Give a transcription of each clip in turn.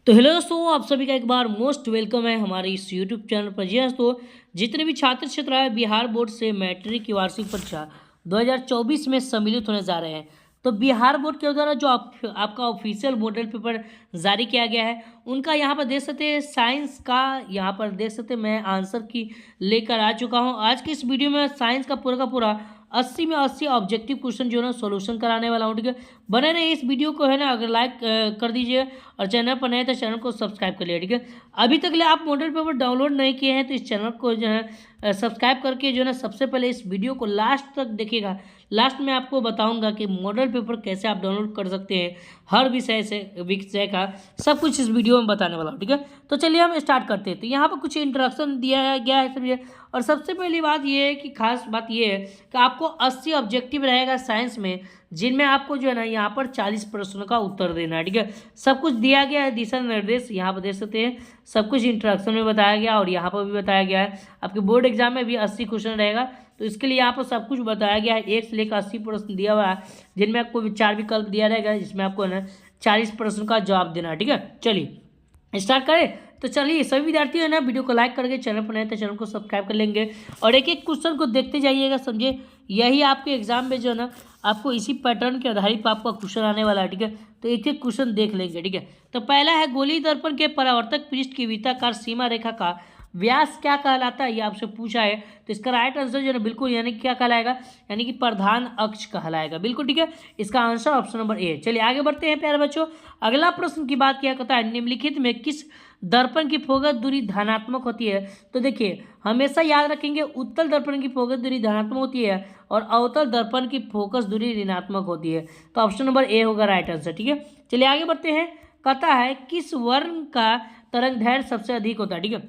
तो हेलो दोस्तों, आप सभी का एक बार मोस्ट वेलकम है हमारे इस यूट्यूब चैनल पर। जी दोस्तों, जितने भी छात्र छात्रा है बिहार बोर्ड से मैट्रिक की वार्षिक परीक्षा 2024 में सम्मिलित होने जा रहे हैं, तो बिहार बोर्ड के द्वारा जो आपका ऑफिशियल मॉडल पेपर जारी किया गया है, उनका यहाँ पर देख सकते हैं साइंस का। यहाँ पर देख सकते हैं मैं आंसर की लेकर आ चुका हूँ। आज की इस वीडियो में साइंस का पूरा 80 में 80 ऑब्जेक्टिव क्वेश्चन जो है ना सोल्यूशन कराने वाला हूँ। ठीक है, बने रहे इस वीडियो को, है ना। अगर लाइक कर दीजिए और चैनल पर नए तो चैनल को सब्सक्राइब कर लिया। ठीक है, अभी तक ले आप मॉडल पेपर डाउनलोड नहीं किए हैं तो इस चैनल को जो है सब्सक्राइब करके जो है ना सबसे पहले इस वीडियो को लास्ट तक देखिएगा। लास्ट में आपको बताऊंगा कि मॉडल पेपर कैसे आप डाउनलोड कर सकते हैं, हर विषय का सब कुछ इस वीडियो में बताने वाला हूँ। ठीक है, तो चलिए हम स्टार्ट करते हैं। तो यहाँ पर कुछ इंट्रोडक्शन दिया गया है समझिए। और सबसे पहली बात ये है कि खास बात ये है कि आपको 80 ऑब्जेक्टिव रहेगा साइंस में, जिनमें आपको जो है ना यहाँ पर 40 प्रश्नों का उत्तर देना है। ठीक है, सब कुछ दिया गया है, दिशा निर्देश यहाँ पर देख सकते हैं। सब कुछ इंट्रोडक्शन में बताया गया और यहाँ पर भी बताया गया है। आपके बोर्ड एग्जाम में भी 80 क्वेश्चन रहेगा, तो इसके लिए यहाँ पर सब कुछ बताया गया है। 1 से लेकर 80 प्रश्न दिया हुआ है, जिनमें आपको 4 विकल्प दिया रहेगा, जिसमें आपको ना 40 प्रश्न का जवाब देना है। ठीक है, चलिए स्टार्ट करें। तो चलिए सभी विद्यार्थी है ना वीडियो को लाइक करके चैनल पर नए तो चैनल को सब्सक्राइब कर लेंगे और एक एक क्वेश्चन को देखते जाइएगा, समझे। यही आपके एग्जाम में जो है ना आपको इसी पैटर्न के आधारित पर आपका क्वेश्चन आने वाला है। ठीक है, तो एक एक क्वेश्चन देख लेंगे। ठीक है, तो पहला है गोलीय दर्पण के परावर्तक पृष्ठ की वृत्ताकार सीमा रेखा का व्यास क्या कहलाता है, ये आपसे पूछा है। तो इसका राइट आंसर जो है ना बिल्कुल यानी क्या कहलाएगा, यानी कि प्रधान अक्ष कहलाएगा। बिल्कुल ठीक है, इसका आंसर ऑप्शन नंबर ए। चलिए आगे बढ़ते हैं प्यारे बच्चों। अगला प्रश्न की बात किया करता है, निम्नलिखित में किस दर्पण की फोकस दूरी धनात्मक होती है। तो देखिए हमेशा याद रखेंगे, उत्तल दर्पण की फोकस दूरी धनात्मक होती है और अवतल दर्पण की फोकस दूरी ऋणात्मक होती है। तो ऑप्शन नंबर ए होगा राइट आंसर। ठीक है, चलिए आगे बढ़ते हैं। कहता है किस वर्ण का तरंग दैर्घ्य सबसे अधिक होता है। ठीक है,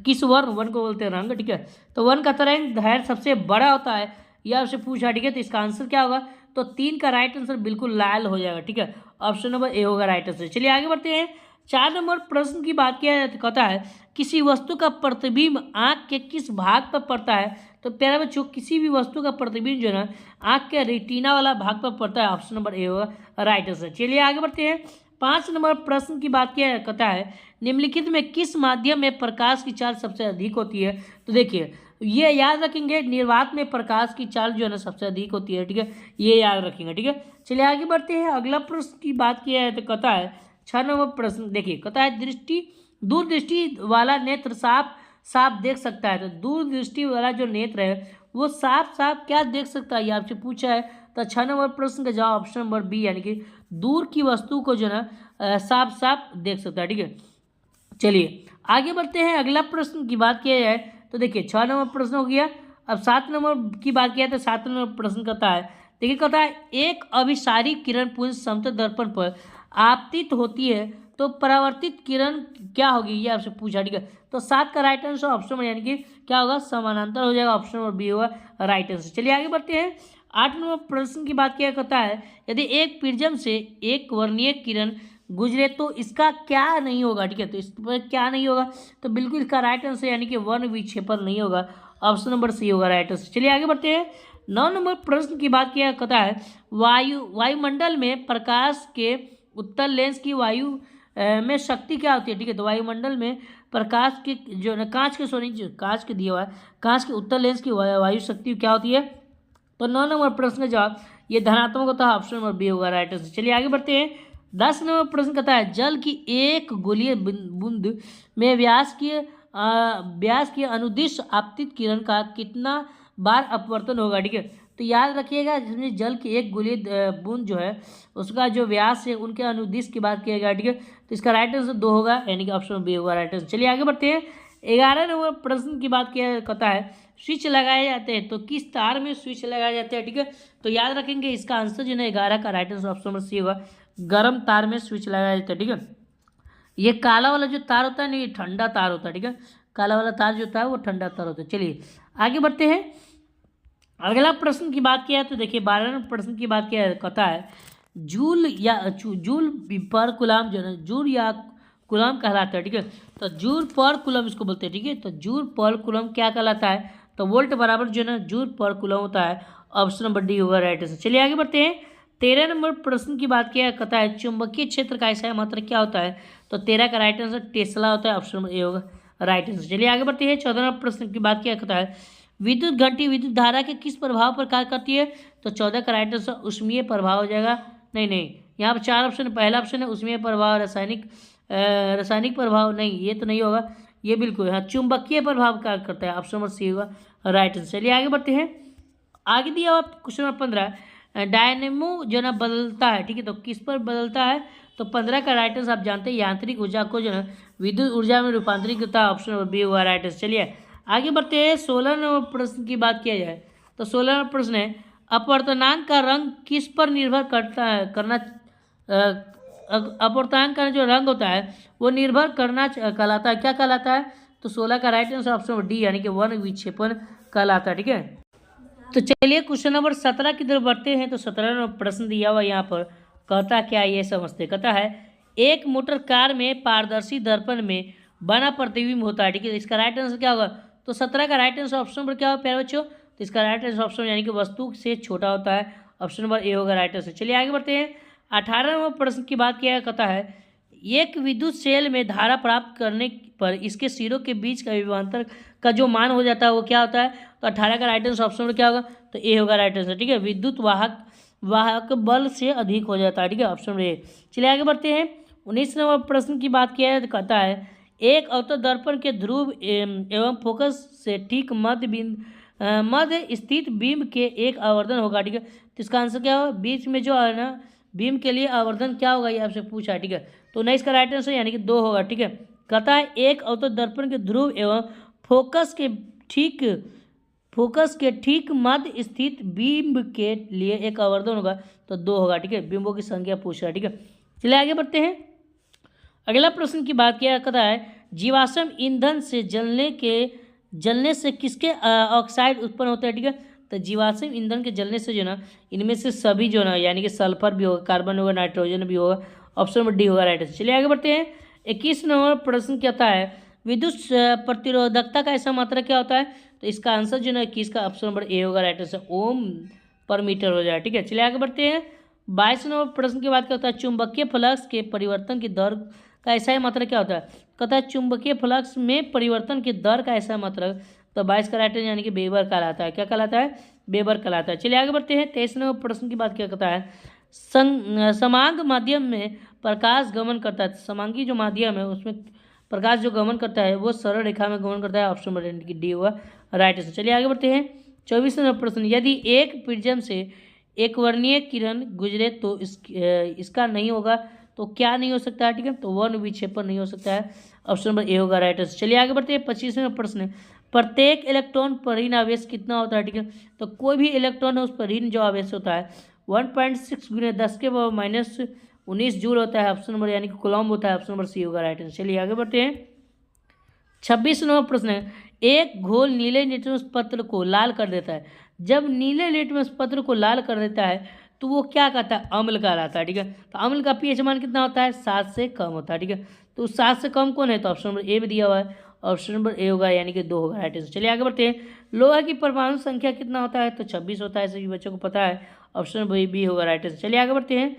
किस वर्ण को बोलते हैं रंग। ठीक है, तो वर्ण का तरंग दैर्घ्य सबसे बड़ा होता है, यह आपसे पूछा। ठीक है, तो इसका आंसर क्या होगा, तो 3 का राइट आंसर बिल्कुल लाल हो जाएगा। ठीक है, ऑप्शन नंबर ए होगा राइट आंसर। चलिए आगे बढ़ते हैं। 4 नंबर प्रश्न की बात किया जाए तो कहता है किसी वस्तु का प्रतिबिंब आंख के किस भाग पर पड़ता है। तो प्यारे बच्चों, किसी भी वस्तु का प्रतिबिंब जो है ना आंख के रेटिना वाला भाग पर पड़ता है, ऑप्शन नंबर ए होगा राइट आंसर। चलिए आगे बढ़ते हैं। 5 नंबर प्रश्न की बात किया कहता है निम्नलिखित में किस माध्यम में प्रकाश की चाल सबसे अधिक होती है। तो देखिए ये याद रखेंगे, निर्वात में प्रकाश की चाल जो है ना सबसे अधिक होती है। ठीक है, ये याद रखेंगे। ठीक है, चलिए आगे बढ़ते हैं। अगला प्रश्न की बात किया है तो कहता है 6 नंबर प्रश्न देखिए, कहता है दूरदृष्टि वाला नेत्र साफ साफ देख सकता है। तो दूरदृष्टि वाला जो नेत्र है वो साफ साफ क्या देख सकता है, ये आपसे पूछा है। तो 6 नंबर प्रश्न का जवाब ऑप्शन नंबर बी, यानी कि दूर की वस्तु को जो है ना साफ साफ देख सकता है। ठीक है, चलिए आगे बढ़ते हैं। अगला प्रश्न की बात किया जाए तो देखिए 6 नंबर प्रश्न हो गया। अब 7 नंबर की बात किया तो 7 नंबर प्रश्न कहता है, देखिए कहता है एक अभिसारी किरण पुंज समतल दर्पण पर आपतित होती है तो परावर्तित किरण क्या होगी, ये आपसे पूछा। ठीक है, तो 7 का राइट आंसर ऑप्शन में यानी कि क्या होगा, समानांतर हो जाएगा, ऑप्शन नंबर बी होगा राइट आंसर। चलिए आगे बढ़ते हैं। 8 नंबर प्रश्न की बात किया करता है यदि एक प्रिज्म से एक वर्णीय किरण गुजरे तो इसका क्या नहीं होगा। ठीक है, तो इस पर क्या नहीं होगा, तो बिल्कुल इसका राइट आंसर यानी कि वर्ण विक्षेपण नहीं होगा, ऑप्शन नंबर सी होगा राइट आंसर। चलिए आगे बढ़ते हैं। 9 नंबर प्रश्न की बात किया कहता है वायुमंडल में प्रकाश के उत्तल लेंस की वायु में शक्ति क्या होती है। ठीक है, तो वायुमंडल में प्रकाश के जो ना कांच के दिया हुआ है, कांच के उत्तल लेंस की वायु शक्ति क्या होती है। तो 9 नंबर प्रश्न का जवाब ये धनात्मक होता है, ऑप्शन नंबर बी होगा राइट आंसर। चलिए आगे बढ़ते हैं। 10 नंबर प्रश्न कहता है जल की एक गोलीय बूंद में व्यास की अनुदिश आपतित किरण का कितना बार अपवर्तन होगा। ठीक है, तो याद रखिएगा जिसमें जल की एक गोलीय बूंद जो है उसका जो व्यास है उनके अनुदिश की बात किया गया। ठीक है, तो इसका राइट आंसर 2 होगा, यानी कि ऑप्शन बी होगा राइट आंसर। चलिए आगे बढ़ते हैं। 11 नंबर प्रश्न की बात किया कहता है स्विच लगाए जाते हैं तो किस तार में स्विच लगाए जाते हैं। ठीक है, तो याद रखेंगे इसका आंसर जो है 11 का right answer option number C होगा, गर्म तार में स्विच लगाया जाता है। ठीक है, ये काला वाला जो तार होता है ना ये ठंडा तार होता है। ठीक है, काला वाला तार जो होता है वो ठंडा तार होता है। चलिए आगे बढ़ते हैं। अगला प्रश्न की बात किया है तो देखिए 12 प्रश्न की बात किया है कहता है जूल पर कुलाम जो है जूल या कुलाम कहलाता है। ठीक है, तो जूल पर कुलम इसको बोलते हैं। ठीक है, तो जूल पर कुलम क्या कहलाता है, तो वोल्ट बराबर जो है ना जूल पर कुलम होता है, ऑप्शन नंबर डी होगा राइट आंसर। चलिए आगे बढ़ते हैं। 13 नंबर प्रश्न की बात किया कहता है चुंबकीय क्षेत्र का ऐसा मात्रक क्या होता है। तो 13 का राइट आंसर टेस्ला होता है, ऑप्शन नंबर ए होगा राइट आंसर। चलिए आगे बढ़ते हैं। 14वां प्रश्न की बात किया करता है, विद्युत घंटी विद्युत धारा के किस प्रभाव पर कार्य करती है? तो 14 का राइट आंसर उष्मीय प्रभाव हो जाएगा। नहीं, यहाँ पर 4 ऑप्शन है। पहला ऑप्शन है उष्मीय प्रभाव, रासायनिक प्रभाव, नहीं ये तो नहीं होगा, ये बिल्कुल हाँ चुंबकीय प्रभाव कार्य करता है, ऑप्शन नंबर सी होगा राइट आंसर। चलिए आगे बढ़ते हैं। आगे दिया हुआ क्वेश्चन नंबर 15, डायनेमो जो ना बदलता है, ठीक है, तो किस पर बदलता है? तो 15 का राइट आंसर आप जानते हैं यांत्रिक ऊर्जा को जो है विद्युत ऊर्जा में रूपांतरित करता है, ऑप्शन नंबर बी हुआ राइट आंसर। चलिए आगे बढ़ते हैं। 16 नंबर प्रश्न की बात किया जाए तो 16 नंबर प्रश्न है, अपवर्तनांक का रंग किस पर निर्भर करता है अपवर्तनांक का जो रंग होता है वो निर्भर करना कहलाता है, क्या कहलाता है? तो 16 का right answer option number D यानी कि वन विक्षेपण कहलाता है, ठीक है। तो चलिए क्वेश्चन नंबर 17 की तरफ बढ़ते हैं। तो 17 नंबर प्रश्न दिया हुआ यहाँ पर कहता क्या ये समझते, कहता है एक मोटर कार में पारदर्शी दर्पण में बना प्रतिबिंब होता है, ठीक है, इसका राइट आंसर क्या होगा? तो 17 का राइट आंसर ऑप्शन नंबर क्या होगा प्यारे बच्चों? तो इसका राइट आंसर ऑप्शन यानी कि वस्तु से छोटा होता है, ऑप्शन नंबर ए होगा राइट आंसर। चलिए आगे बढ़ते हैं। 18 नंबर प्रश्न की बात किया कहता है एक विद्युत सेल में धारा प्राप्त करने पर इसके सिरों के बीच का विभवांतर का जो मान हो जाता है वो क्या होता है? तो 18 का राइट आंसर ऑप्शन में क्या होगा? तो ए होगा राइट आंसर, ठीक है, विद्युत वाहक बल से अधिक हो जाता है, ठीक है, ऑप्शन में ए। चलिए आगे बढ़ते हैं। 19 नंबर प्रश्न की बात किया है तो कहता है एक अवतल दर्पण के ध्रुव एवं फोकस से ठीक मध्य स्थित बीम के एक आवर्धन होगा, ठीक है, तो इसका आंसर क्या होगा? बीच में जो है ना बीम के लिए आवर्धन क्या होगा ये आपसे पूछा है, ठीक है, तो 19 का राइट आंसर यानी कि 2 होगा, ठीक है। कहता है एक अवतल दर्पण के ध्रुव एवं फोकस के ठीक मध्य स्थित बीम के लिए एक आवर्धन होगा, तो 2 होगा, ठीक है, बिंबों की संख्या पूछ रहा है, ठीक है। चलिए आगे बढ़ते हैं। अगला प्रश्न की बात किया कहता है जीवाश्म ईंधन से जलने से किसके ऑक्साइड उत्पन्न होते हैं, ठीक है, तो जीवाश्म ईंधन के जलने से जो ना इनमें से सभी जो ना यानी कि सल्फर भी होगा, कार्बन होगा, नाइट्रोजन भी होगा, ऑप्शन नंबर डी होगा राइट आंसर। चलिए आगे बढ़ते हैं। 21 नंबर प्रश्न कहता है विद्युत प्रतिरोधकता का ऐसा मात्रा क्या होता है? तो इसका आंसर जो ना 21 का ऑप्शन नंबर ए होगा राइट आंसर, ओम पर मीटर हो जाए, ठीक है। चलिए आगे बढ़ते हैं। 22 नंबर प्रश्न की बात करता है चुंबकीय फ्लक्स के परिवर्तन की दर का ऐसा मात्रा क्या होता है? कहता है चुंबकीय फ्लक्स में परिवर्तन की दर का ऐसा मात्रा, तो 22 का राइट आंसर यानी कि वेबर कहलाता है, क्या कहलाता है? वेबर कहलाता है। चलिए आगे बढ़ते हैं। 23 नंबर प्रश्न की बात क्या कहता है समांग माध्यम में प्रकाश गमन करता है, समांगी जो माध्यम है उसमें प्रकाश जो गमन करता है वो सरल रेखा में गमन करता है, ऑप्शन नंबर यानी कि डी हुआ राइट आंसर। चलिए आगे बढ़ते हैं। 24 नंबर प्रश्न यदि एक प्रिज्म से एक वर्णीय किरण गुजरे तो इसका नहीं होगा, तो क्या नहीं हो सकता है, ठीक है, तो वर्ण विक्षेपण नहीं हो सकता है, ऑप्शन नंबर ए होगा राइट आंसर। चलिए आगे बढ़ते हैं। 25 नंबर प्रश्न प्रत्येक इलेक्ट्रॉन पर ऋण आवेश कितना होता है, ठीक है, तो कोई भी इलेक्ट्रॉन है उस पर ऋण जो आवेश होता है 1.6 × 10⁻⁻19 जूल होता है, ऑप्शन नंबर यानी कि कूलम्ब होता है, ऑप्शन नंबर सी होगा राइट आंसर। चलिए आगे बढ़ते हैं। 26 नंबर प्रश्न एक घोल नीले लिटमस पत्र को लाल कर देता है, जब नीले लिटमस पत्र को लाल कर देता है तो वो क्या कहता है? अम्ल कहलाता है, ठीक है, तो अम्ल का पीएच मान कितना होता है? 7 से कम होता है, ठीक है, तो 7 से कम कौन है? तो ऑप्शन नंबर ए में दिया हुआ है, ऑप्शन नंबर ए होगा यानी कि 2 होगा राइट आंसर। चलिए आगे बढ़ते हैं। लोहा की परमाणु संख्या कितना होता है? तो 26 होता है, सभी बच्चों को पता है, ऑप्शन नंबर बी होगा राइट आंसर। चलिए आगे बढ़ते हैं।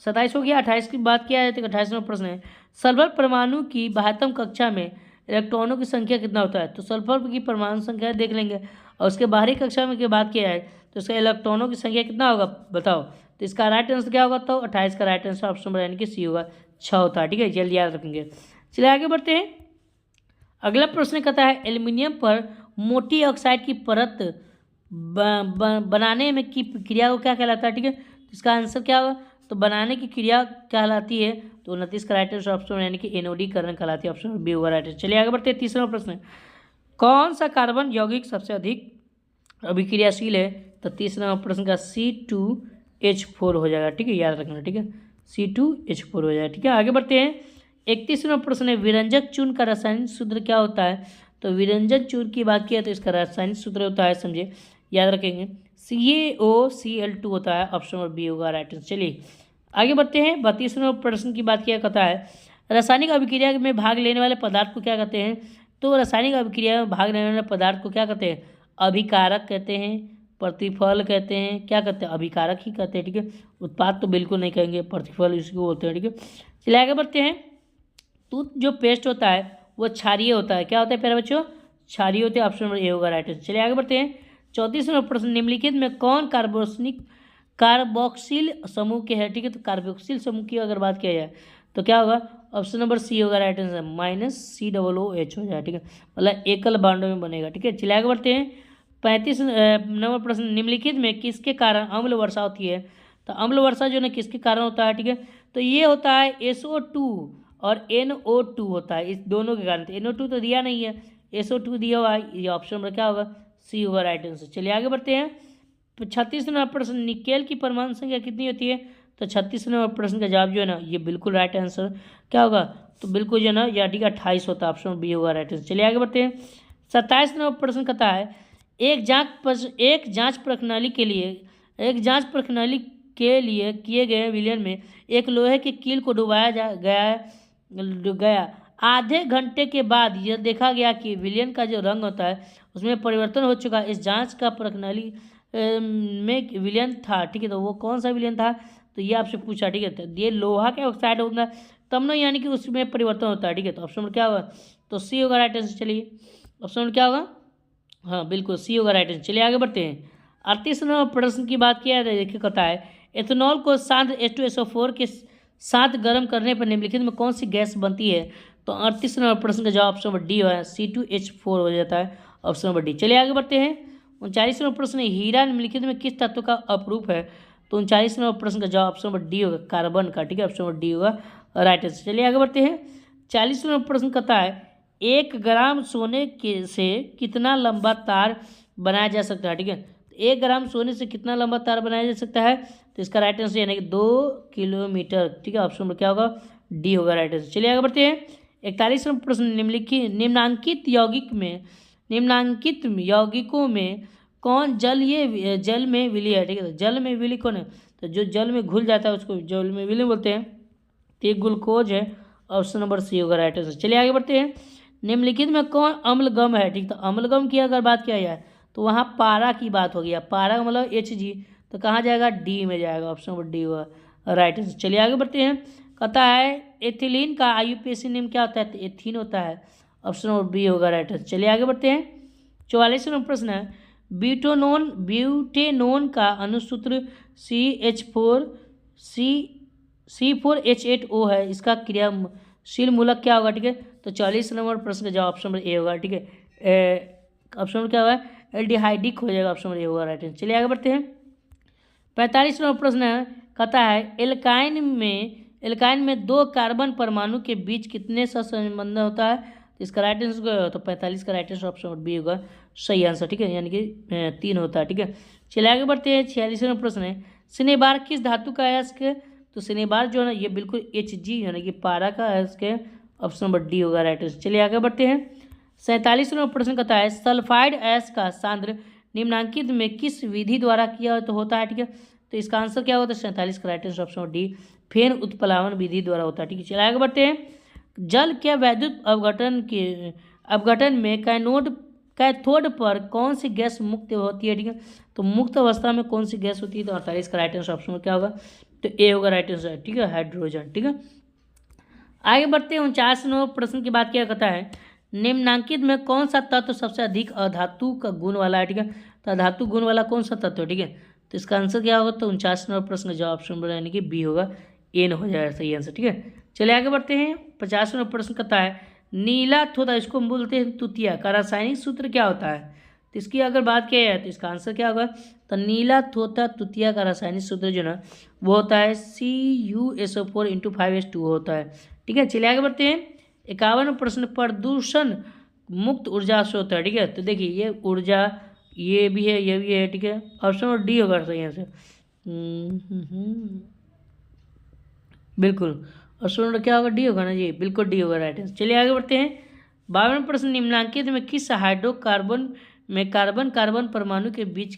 27 हो गया। 28 की बात किया जाए तो 28 नंबर प्रश्न है सल्फर परमाणु की 72 कक्षा में इलेक्ट्रॉनों की संख्या कितना होता है? तो सल्फर की परमाणु संख्या देख लेंगे और उसके बाहरी कक्षा में की बात किया जाए तो इसका इलेक्ट्रॉनों की संख्या कितना होगा बताओ, तो इसका राइट आंसर क्या होगा? तो 28 का राइट आंसर ऑप्शन नंबर यानी कि सी होगा 6 होता है, ठीक है, जल्दी याद रखेंगे। चलिए आगे बढ़ते हैं। अगला प्रश्न कहता है एल्युमिनियम पर मोटी ऑक्साइड की परत बनाने में की क्रिया को क्या कहलाता है, ठीक है, इसका आंसर क्या होगा? तो बनाने की क्रिया कहलाती है, तो 29 का राइट आंसर ऑप्शन यानी कि एनोडीकरण कहलाती है, ऑप्शन बी होगा राइट आंसर। चलिए आगे बढ़ते हैं। 30वां प्रश्न कौन सा कार्बन यौगिक सबसे अधिक अभिक्रियाशील है? तो 30वां प्रश्न का C2H4 हो जाएगा, ठीक है, याद रखना, ठीक है, C2H4 हो जाएगा, ठीक है। आगे बढ़ते हैं। 31वां प्रश्न है विरंजक चूर्ण का रासायनिक सूत्र क्या होता है? तो विरंजन चूर्ण की बात किया तो इसका रासायनिक सूत्र होता है, समझे, याद रखेंगे, CaOCl2 होता है, ऑप्शन नंबर बी होगा राइट आंसर। चलिए आगे बढ़ते हैं। 32वां प्रश्न की बात किया कहता है रासायनिक अभिक्रिया में भाग लेने वाले पदार्थ को क्या कहते हैं? तो रासायनिक अभिक्रिया में भाग लेने वाले पदार्थ को क्या कहते हैं? अभिकारक कहते हैं, प्रतिफल कहते हैं, क्या कहते हैं? अभिकारक ही कहते हैं, ठीक है, उत्पाद तो बिल्कुल नहीं कहेंगे, प्रतिफल इसको बोलते हैं, ठीक है। चलिए आगे बढ़ते हैं। टूथपेस्ट होता है वो क्षारीय होता है। क्या होता है प्यारे बच्चों? क्षारीय होते हैं। ऑप्शन नंबर ए होगा राइट आंसर। चलिए आगे बढ़ते हैं। 34 नंबर प्रश्न, निम्नलिखित में कौन कार्बोक्सिल समूह के है? ठीक है, तो कार्बोक्सिल समूह की अगर बात किया जाए तो क्या होगा? ऑप्शन नंबर सी होगा राइट आंसर, -COOH हो जाए। ठीक है, मतलब एकल बांडों में बनेगा। ठीक है, चलिए आगे बढ़ते हैं। 35 नंबर प्रश्न, निम्नलिखित में किसके कारण अम्ल वर्षा होती है? तो अम्ल वर्षा जो है किसके कारण होता है? ठीक है, तो ये होता है SO2 और NO2 होता है, इस दोनों के कारण। NO2 तो दिया नहीं है, SO2 दिया हुआ है। ये ऑप्शन नंबर क्या होगा? सी होगा राइट आंसर। चलिए आगे बढ़ते हैं। 36 नंबर प्रश्न, निकेल की परमाणु संख्या कितनी होती है? तो 36 नंबर प्रश्न का जवाब जो है ना, ये बिल्कुल राइट आंसर क्या होगा? तो बिल्कुल जो है ना, या ठीक है 28 होता है। ऑप्शन बी होगा राइट आंसर। चलिए आगे बढ़ते हैं। 27 नंबर प्रश्न कहता है, एक जांच प्रणाली के लिए किए गए विलयन में एक लोहे की कील को डुबाया गया। आधे घंटे के बाद यह देखा गया कि विलयन का जो रंग होता है उसमें परिवर्तन हो चुका है। इस जांच का प्रणाली में विलयन था। ठीक है, तो वो कौन सा विलयन था? तो ये आपसे पूछा। ठीक है, तो ये लोहा के ऑक्साइड होगा तब ना, यानी कि उसमें परिवर्तन होता है। ठीक है, तो ऑप्शन क्या होगा? तो सी होगा राइट आंसर। चलिए ऑप्शन क्या होगा? हाँ बिल्कुल सी होगा राइट आंसर। चलिए आगे बढ़ते हैं। 38 नंबर प्रश्न की बात किया जाए, देखिए कहता है, एथेनॉल को शांत H2SO4 के साथ गर्म करने पर निम्नलिखित में कौन सी गैस बनती है? तो 38 नंबर प्रश्न का जवाब ऑप्शन नंबर डी है, C2H4 हो जाता है। Option number D. चलिए आगे बढ़ते हैं। 39 नंबर प्रश्न, हीरा निम्नलिखित में किस तत्व का अपरूप है? तो 39 नंबर प्रश्न का जवाब ऑप्शन नंबर डी होगा, कार्बन का। ठीक है, ऑप्शन नंबर डी होगा राइट आंसर। चलिए आगे बढ़ते हैं। 40 नंबर प्रश्न कहता है, 1 ग्राम सोने से कितना लंबा तार बनाया जा सकता है? ठीक है, 1 ग्राम सोने से कितना लंबा तार बनाया जा सकता है? तो इसका राइट आंसर यानी कि 2 किलोमीटर। ठीक है, ऑप्शन नंबर क्या होगा? डी होगा राइट आंसर। चलिए आगे बढ़ते हैं। 41 नंबर प्रश्न, निम्नांकित यौगिकों में कौन जल में विलीय है? ठीक है, तो जल में विलीय कौन है? तो जो जल में घुल जाता है उसको जल में विलीय बोलते हैं। तो ये ग्लूकोज है। ऑप्शन नंबर सी होगा राइट आंसर। चलिए आगे बढ़ते हैं। निम्नलिखित में कौन अम्लगम है? ठीक, तो अम्लगम की अगर बात किया जाए तो वहाँ पारा की बात होगी। पारा का मतलब Hg, तो कहाँ जाएगा? डी में जाएगा। ऑप्शन नंबर डी होगा राइट आंसर। चलिए आगे बढ़ते हैं। कहता है, एथिलीन का IUPAC नेम क्या होता है? तो एथीन होता है। ऑप्शन नंबर बी होगा राइट आंसर। चलिए आगे बढ़ते हैं। 44 नंबर प्रश्न है, ब्यूटेनोन का अनुसूत्र C4H8O है, इसका क्रियाशील मूलक क्या होगा? ठीक है, तो 40 नंबर प्रश्न का जवाब ऑप्शन नंबर ए होगा। ठीक है, ऑप्शन नंबर क्या होगा? एल्डिहाइडिक हो जाएगा। ऑप्शन नंबर ए होगा राइट आंसर। चलिए आगे बढ़ते हैं। 45 नंबर प्रश्न है, कहता है, एल्काइन में 2 कार्बन परमाणु के बीच कितने सहसंबंध होता है? तो इसका राइट आंसर तो 45 का right answer option number B होगा सही आंसर। ठीक है, यानी कि 3 होता है। ठीक है, चलिए आगे बढ़ते हैं। 46 नंबर प्रश्न है, सिनेबार किस धातु का अयस्क है? तो सिनेबार जो है ना, ये बिल्कुल Hg यानी कि पारा का अयस्क है। ऑप्शन नंबर डी होगा राइट आंसर। चलिए आगे बढ़ते हैं। 47 नंबर प्रश्न कहता है, सल्फाइड अयस्क का सांद्र निम्नांकित में किस विधि द्वारा किया तो होता है? ठीक है, तो इसका आंसर क्या होता है? 47 का right answer option number D, फेन उत्प्लावन विधि द्वारा होता है। ठीक है, चलिए आगे बढ़ते हैं। जल के वैद्युत अपघटन में कैथोड पर कौन सी गैस मुक्त होती है? ठीक है, तो मुक्त अवस्था में कौन सी गैस होती है? तो 48 का राइट आंसर ऑप्शन में क्या होगा? तो ए होगा राइट आंसर। ठीक है, हाइड्रोजन। ठीक है, आगे बढ़ते हैं। 49 नंबर प्रश्न की बात क्या कहता है, निम्नांकित में कौन सा तत्व सबसे अधिक अधातु का गुण वाला है? ठीक है, तो अधातु गुण वाला कौन सा तत्व है? ठीक है, तो इसका आंसर क्या होगा? तो 49 नंबर प्रश्न का जवाब ऑप्शन नंबर यानी कि बी होगा, एन हो जाएगा सही आंसर। ठीक है, चलिए आगे बढ़ते हैं। 50 नंबर प्रश्न कहता है, नीला थोड़ा, इसको हम बोलते हैं तुतिया, का रासायनिक सूत्र क्या होता है? तो इसकी अगर बात किया जाए तो इसका आंसर क्या होगा? तो नीला थोथा तुतिया का रासायनिक सूत्र जो ना वो होता है CuSO4 × 5H2 होता है। ठीक है, चलिए आगे बढ़ते हैं। 51 प्रश्न, प्रदूषण मुक्त ऊर्जा स्रोत है। ठीक है, तो देखिए ये ऊर्जा ये भी है, ये भी है। ठीक है, ऑप्शन नंबर डी होगा सही आंसर। बिल्कुल ऑप्शन नंबर क्या होगा? डी होगा ना जी, बिल्कुल डी होगा राइट आंसर। चलिए आगे बढ़ते हैं। 52 प्रश्न, निम्नांकित में किस हाइड्रोकार्बन में कार्बन परमाणु के बीच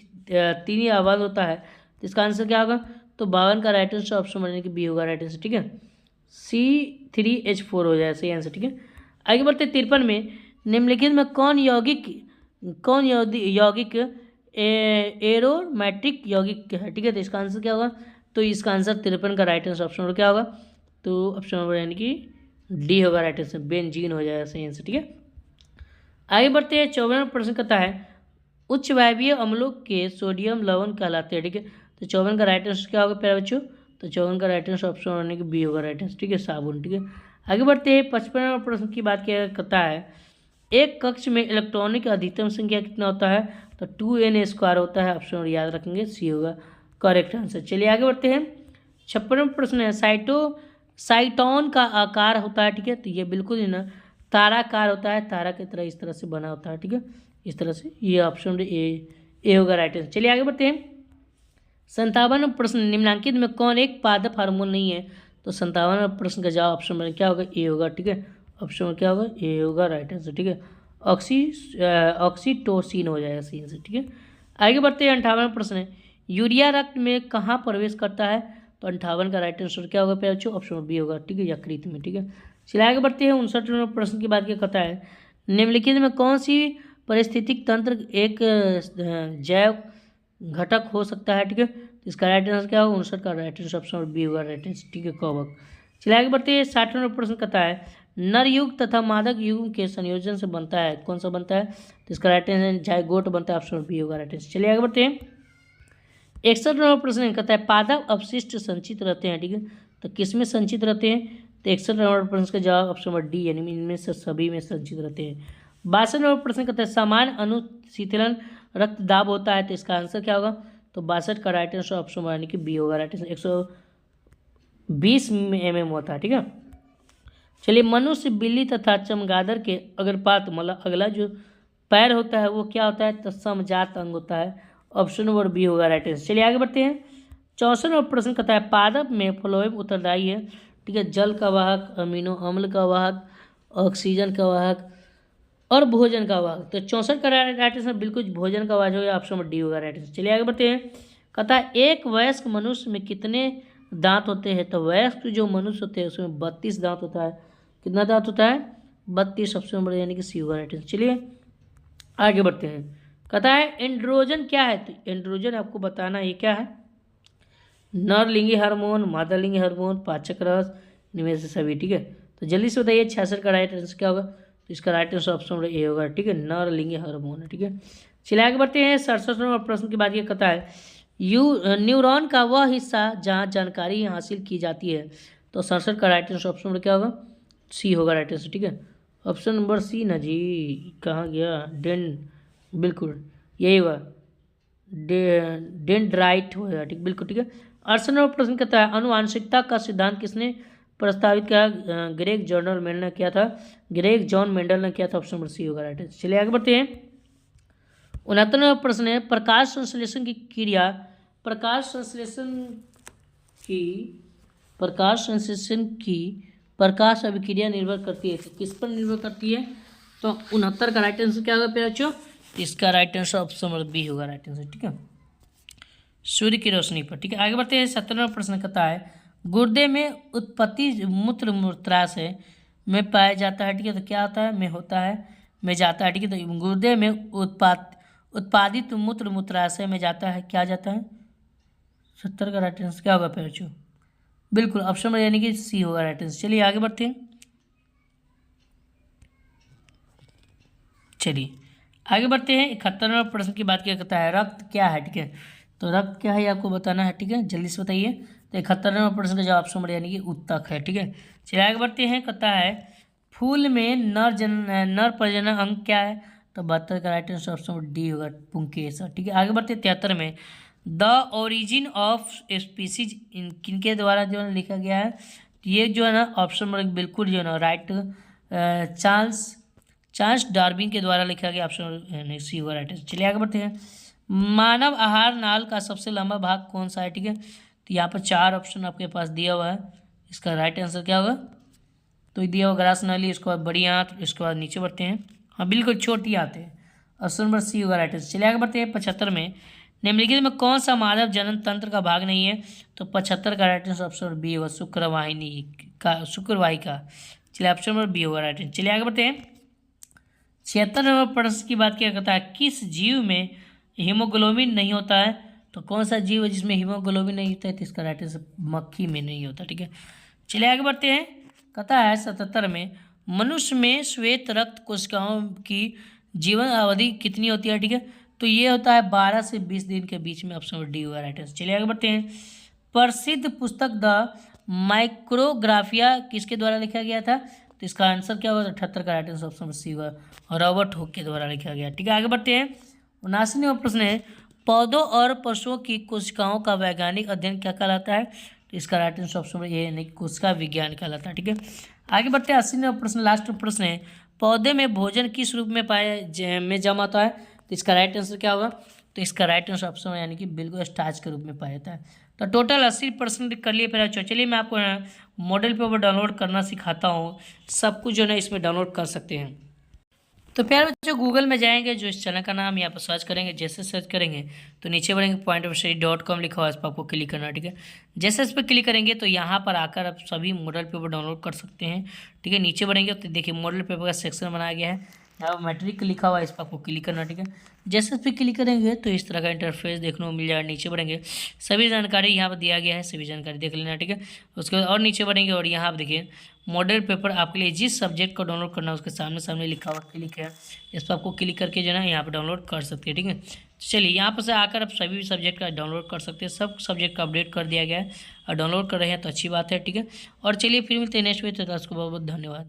3 आवाज होता है? तो इसका आंसर क्या होगा? तो 52 का राइट आंसर ऑप्शन बनने की बी होगा राइट आंसर। ठीक है, C3H4 हो जाए सही आंसर। ठीक है, आगे बढ़ते 53 में, निम्नलिखित में कौन यौगिक एरोमेटिक यौगिक है? ठीक है, तो इसका आंसर क्या होगा? तो इसका आंसर 53 का राइट आंसर ऑप्शन नंबर क्या होगा? तो ऑप्शन नंबर यानी कि डी होगा राइट आंसर, बेंजीन हो जाएगा सही आंसर। ठीक है, आगे बढ़ते हैं। 54वां प्रश्न कहता है उच्च वायवीय अम्लों के सोडियम लवण कहलाते हैं। ठीक है, तो 54 का राइट आंसर क्या होगा प्यारे बच्चों? तो 54 का राइट आंसर ऑप्शन होने की बी होगा राइट आंसर। ठीक है, साबुन। ठीक है, आगे बढ़ते हैं। 55वां प्रश्न की बात किया करता है एक कक्ष में इलेक्ट्रॉनिक का अधिकतम संख्या कितना होता है? तो 2n² होता है। ऑप्शन याद रखेंगे, सी होगा करेक्ट आंसर। चलिए आगे बढ़ते हैं। 56वां प्रश्न है साइटोन का आकार होता है। ठीक है, तो ये बिल्कुल ही ना ताराकार होता है, तारा की तरह इस तरह से बना होता है। ठीक है, इस तरह से, ये ऑप्शन ए होगा राइट आंसर। चलिए आगे बढ़ते हैं। 57वां प्रश्न निम्नलिखित में कौन एक पादप हार्मोन नहीं है? तो 57वां प्रश्न का जवाब ऑप्शन में क्या होगा? ए होगा। ठीक है, ऑप्शन में क्या होगा? ए होगा राइट आंसर। ठीक है, ऑक्सीटोसिन हो जाएगा सही आंसर। ठीक है, आगे बढ़ते हैं। 58वां प्रश्न है यूरिया रक्त में कहाँ प्रवेश करता है? तो 58 का राइट आंसर क्या होगा प्यारे बच्चों? ऑप्शन बी होगा। ठीक है, यकृत में। ठीक है, चलिए आगे बढ़ते हैं। 59वें प्रश्न की बात क्या करता है निम्नलिखित में कौन सी पारिस्थितिक तंत्र एक जैव घटक हो सकता है? ठीक है, तो इसका राइट आंसर क्या होगा? 59 का राइट आंसर ऑप्शन बी होगा राइट आंसर। ठीक है, कवक। चलिए आगे बढ़ते हैं। 60वां प्रश्न कहता है नर युग तथा मादक युग के संयोजन से बनता है, कौन सा बनता है? तो इसका राइट आंसर जाइगोट बनता है। ऑप्शन बी होगा राइट आंसर। चलिए आगे बढ़ते हैं। 61वां प्रश्न कहता है पादप अपशिष्ट संचित रहते हैं। ठीक है, तो किस में संचित रहते हैं? तो 61वां प्रश्न का जवाब ऑप्शन नंबर डी, यानी इनमें से सभी में संचित रहते हैं। 62वां प्रश्न कहता है सामान्य अनुशीतलन रक्तदाब होता है, तो इसका आंसर क्या होगा? तो 62 का राइट आंसर ऑप्शन यानी कि बी होगा राइट आंसर। 120 mm होता है। ठीक है, चलिए मनुष्य, बिल्ली तथा चमगादड़ के अग्रपात मतलब अगला जो पैर होता है वो क्या होता है? तो समजात अंग होता है। ऑप्शन नंबर बी होगा राइट आंसर। चलिए आगे बढ़ते हैं। 64वां प्रश्न कहता है पादप में फ्लोएम उत्तरदायी है। ठीक है, जल का वाहक, अमीनो अम्ल का वाहक, ऑक्सीजन का वाहक और भोजन का वाहक। तो 64 का राइट आंसर बिल्कुल भोजन का वाहक होगा। ऑप्शन नंबर डी होगा राइट आंसर। चलिए आगे बढ़ते हैं। कहता है एक वयस्क मनुष्य में कितने दांत होते हैं? तो वयस्क जो मनुष्य होते हैं उसमें 32 दांत होता है। कितना दांत होता है? 32। ऑप्शन नंबर यानी कि सी होगा राइट आंसर। चलिए आगे बढ़ते हैं। कहता है एंड्रोजन क्या है? तो एंड्रोजन आपको बताना ये क्या है? नरलिंगी हार्मोन, मादालिंगी हार्मोन, पाचक रस, इनमें से सभी। ठीक है, तो जल्दी से बताइए 66 का राइट आंसर क्या होगा? तो इसका right answer option number A होगा। ठीक है, नरलिंगी हार्मोन है। ठीक है, चलिए आगे बढ़ते हैं। 67वां प्रश्न की बात ये कहता है न्यूरॉन का वह हिस्सा जहाँ जानकारी हासिल की जाती है। तो 67 का राइट आंसर ऑप्शन नंबर क्या होगा? सी होगा राइट आंसर। ठीक है, ऑप्शन नंबर सी ना जी, कहाँ गया? बिल्कुल यही हुआ, डेंड्राइट होगा। ठीक, बिल्कुल ठीक है। 68वां प्रश्न कहता है अनुवांशिकता का सिद्धांत किसने प्रस्तावित किया? ग्रेग जॉन मेंडल ने किया था। ग्रेग जॉन मेंडल ने किया था। ऑप्शन नंबर सी होगा राइट आंसर। चलिए आगे बढ़ते हैं। 69वां प्रश्न है प्रकाश संश्लेषण की क्रिया, प्रकाश अभिक्रिया निर्भर करती है, तो किस पर निर्भर करती है? तो 69 का राइट आंसर क्या होगा प्यारे बच्चों? इसका right answer option number B होगा राइट आंसर। ठीक है, सूर्य की रोशनी पर। ठीक है, आगे बढ़ते हैं। 70वां प्रश्न कहता है गुर्दे में उत्पत्ति मूत्राशय में पाया जाता है। ठीक है, तो क्या होता है? में होता है, में जाता है। ठीक है, तो गुर्दे में उत्पादित मूत्राशय में जाता है, क्या जाता है? 70 का राइट आंसर क्या होगा प्यारे बच्चों? बिल्कुल ऑप्शन नंबर यानी कि सी होगा राइट आंसर। चलिए आगे बढ़ते हैं। चलिए आगे बढ़ते हैं। 71वां प्रश्न की बात क्या करता है रक्त क्या है? ठीक है, तो रक्त क्या है आपको बताना है। ठीक है, जल्दी से बताइए। तो 71वां प्रश्न का जवाब ऑप्शन नंबर यानी कि उत्तक है। ठीक है, चलिए आगे बढ़ते हैं। कहता है फूल में नर प्रजनन अंग क्या है? तो 72 का right answer option number D होगा पुंकेसर। ठीक है, आगे बढ़ते हैं। 73 में द ओरिजिन ऑफ स्पीसीज किनके द्वारा जो है लिखा गया है? ये जो है ना ऑप्शन नंबर बिल्कुल जो है ना राइट चार्ल्स डार्विन के द्वारा लिखा गया। ऑप्शन सी होगा राइट आंसर। चलिए आगे बढ़ते हैं। मानव आहार नाल का सबसे लंबा भाग कौन सा है? ठीक है, तो यहाँ पर 4 ऑप्शन आपके पास दिया हुआ है। इसका राइट आंसर क्या होगा? तो ये दिया हुआ ग्रास नाली, इसके बाद बड़ी आंत, इसके बाद नीचे बढ़ते हैं। हाँ बिल्कुल छोटी आते हैं। ऑप्शन नंबर सी होगा राइट आंसर। चलिए आगे बढ़ते हैं। 75 में निम्नलिखित में कौन सा मानव जनन तंत्र का भाग नहीं है? तो 75 का right answer option number B होगा शुक्रवाही का। चलिए ऑप्शन नंबर बी होगा राइट आंसर। चलिए आगे बढ़ते हैं। 76 नंबर प्रश्न की बात क्या करता है किस जीव में हीमोग्लोबिन नहीं होता है? तो कौन सा जीव है जिसमें हीमोग्लोबिन नहीं होता है? तो इसका राइट आंसर मक्खी में नहीं होता। ठीक है, चलिए आगे बढ़ते हैं। कहता है 77 में मनुष्य में श्वेत रक्त कोशिकाओं की जीवन अवधि कितनी होती है, ठीक है। तो ये होता है 12 से 20 दिन के बीच में। ऑप्शन नंबर डी होगा राइट आंसर। चलिए आगे बढ़ते हैं। प्रसिद्ध पुस्तक द माइक्रोग्राफिया किसके द्वारा लिखा गया था, तो इसका आंसर क्या होगा, 78 का right answer option number C होगा, रॉबर्ट हुक के द्वारा लिखा गया, ठीक है। आगे बढ़ते हैं। 79वां प्रश्न है पौधों और पशुओं की कोशिकाओं का वैज्ञानिक अध्ययन क्या कहलाता है, तो इसका right answer option number A यानी कोशिका विज्ञान कहलाता है, ठीक है। आगे बढ़ते हैं। 80वां प्रश्न लास्ट प्रश्न है पौधे में भोजन किस रूप में में जमा होता है, तो इसका राइट आंसर क्या होगा, तो इसका राइट आंसर ऑप्शन यानी कि बिल्कुल स्टार्च के रूप में पाया जाता है। तो टोटल 80% कर लिए। फिर चलिए मैं आपको मॉडल पेपर डाउनलोड करना सिखाता हूँ। सब कुछ जो है इसमें डाउनलोड कर सकते हैं। तो प्यारे बच्चों गूगल में जाएंगे, जो इस चैनल का नाम यहाँ पर सर्च करेंगे, जैसे सर्च करेंगे तो नीचे बढ़ेंगे pointofstudy.com लिखा हुआ है, इस पर आपको क्लिक करना है, ठीक है। जैसे इस पर क्लिक करेंगे तो यहाँ पर आकर आप सभी मॉडल पेपर डाउनलोड कर सकते हैं, ठीक है। नीचे बढ़ेंगे तो देखिए मॉडल पेपर का सेक्शन बनाया गया है, यहाँ पर मैट्रिक लिखा हुआ है, इस पर आपको क्लिक करना, ठीक है। जैसे इस पर क्लिक करेंगे तो इस तरह का इंटरफेस देखने को मिल जाएगा। नीचे बढ़ेंगे सभी जानकारी यहाँ पर दिया गया है, सभी जानकारी देख लेना, ठीक है। उसके बाद और नीचे बढ़ेंगे और यहाँ पर देखिए मॉडल पेपर आपके लिए जिस सब्जेक्ट को डाउनलोड करना है उसके सामने सामने लिखा हुआ क्लिक है, इस पर आपको क्लिक करके जो है ना यहाँ पर डाउनलोड कर सकते हैं, ठीक है। चलिए यहाँ पर से आकर आप सभी सब्जेक्ट का डाउनलोड कर सकते हैं। सब सब्जेक्ट का अपडेट कर दिया गया है और डाउनलोड कर रहे हैं तो अच्छी बात है, ठीक है। और चलिए फिर मिलते हैं नेक्स्ट वीडियो, तो उसको बहुत बहुत धन्यवाद।